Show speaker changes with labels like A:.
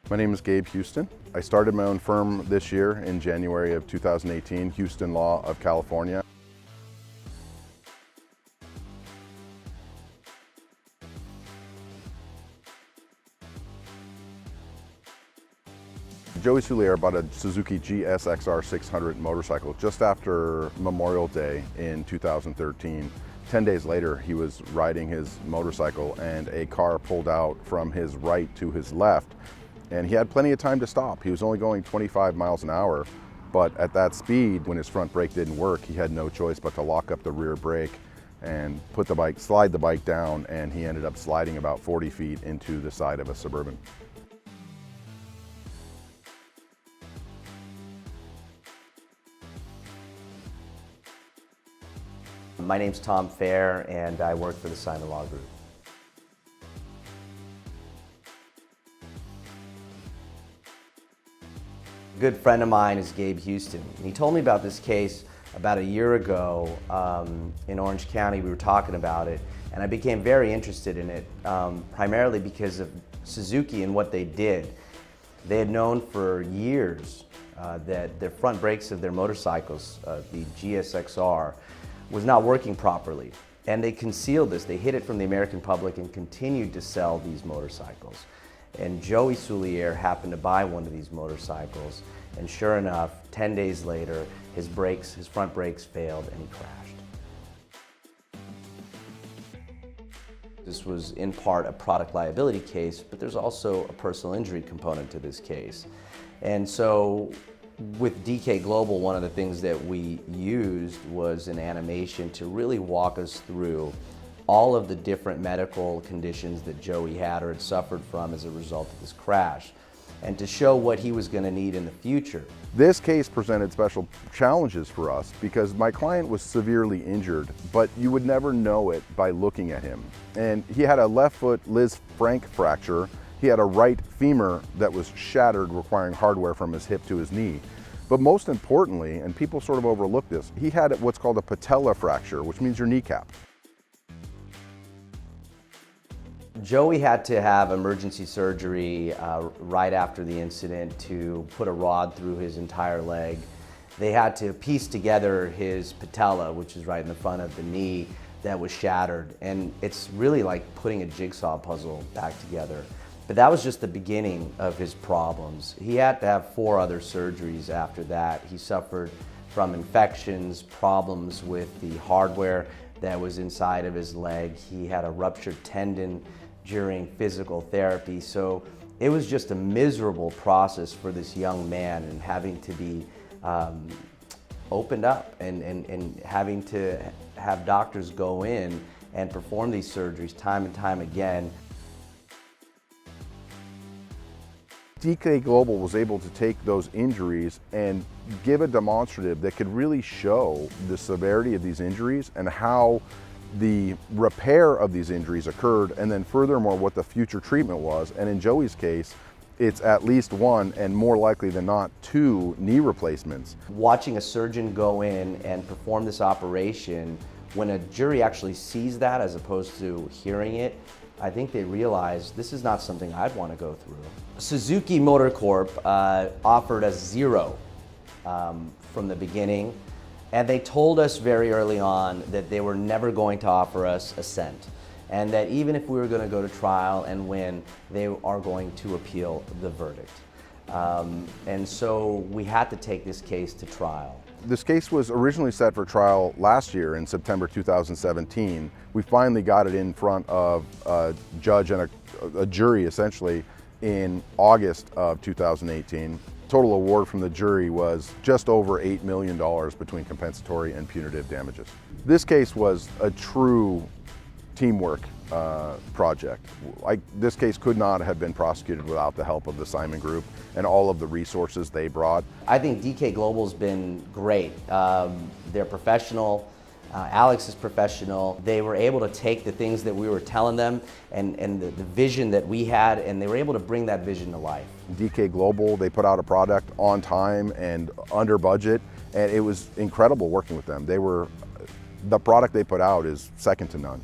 A: My name is Gabe Houston. I started my own firm this year in January of 2018, Houston Law of California. Joey Souliere bought a Suzuki GSXR 600 motorcycle just after Memorial Day in 2013. 10 days later, he was riding his motorcycle and a car pulled out from his right to his left. And he had plenty of time to stop. He was only going 25 miles an hour, but at that speed, when his front brake didn't work, he had no choice but to lock up the rear brake and slide the bike down, and he ended up sliding about 40 feet into the side of a Suburban.
B: My name's Tom Feher, and I work for the Simon Law Group. A good friend of mine is Gabe Houston. He told me about this case about a year ago in Orange County. We were talking about it, and I became very interested in it, primarily because of Suzuki and what they did. They had known for years that their front brakes of their motorcycles, the GSXR, was not working properly. And they concealed this. They hid it from the American public and continued to sell these motorcycles. And Joey Souliere happened to buy one of these motorcycles, and sure enough, 10 days later, his front brakes failed and he crashed. This was in part a product liability case, but there's also a personal injury component to this case. And so with DK Global, one of the things that we used was an animation to really walk us through all of the different medical conditions that Joey had or had suffered from as a result of this crash, and to show what he was going to need in the future.
A: This case presented special challenges for us because my client was severely injured, but you would never know it by looking at him. And he had a left foot Liz Frank fracture. He had a right femur that was shattered, requiring hardware from his hip to his knee. But most importantly, and people sort of overlook this, he had what's called a patella fracture, which means your kneecap.
B: Joey had to have emergency surgery right after the incident to put a rod through his entire leg. They had to piece together his patella, which is right in the front of the knee, that was shattered. And it's really like putting a jigsaw puzzle back together. But that was just the beginning of his problems. He had to have 4 other surgeries after that. He suffered from infections, problems with the hardware that was inside of his leg. He had a ruptured tendon during physical therapy. So it was just a miserable process for this young man, and having to be opened up and having to have doctors go in and perform these surgeries time and time again.
A: DK Global was able to take those injuries and give a demonstrative that could really show the severity of these injuries and how the repair of these injuries occurred, and then furthermore what the future treatment was. And in Joey's case, it's at least 1 and more likely than not 2 knee replacements.
B: Watching a surgeon go in and perform this operation, when a jury actually sees that as opposed to hearing it, I think they realize this is not something I'd want to go through. Suzuki Motor Corp offered us 0 from the beginning, and they told us very early on that they were never going to offer us a cent, and that even if we were going to go to trial and win, they are going to appeal the verdict. And so we had to take this case to trial.
A: This case was originally set for trial last year in September 2017. We finally got it in front of a judge and a jury essentially in August of 2018. Total award from the jury was just over $8 million between compensatory and punitive damages. This case was a true teamwork project. This case could not have been prosecuted without the help of the Simon Group and all of the resources they brought.
B: I think DK Global's been great. They're professional. Alex is professional. They were able to take the things that we were telling them and the vision that we had, and they were able to bring that vision to life.
A: DK Global, they put out a product on time and under budget, and it was incredible working with them. The product they put out is second to none.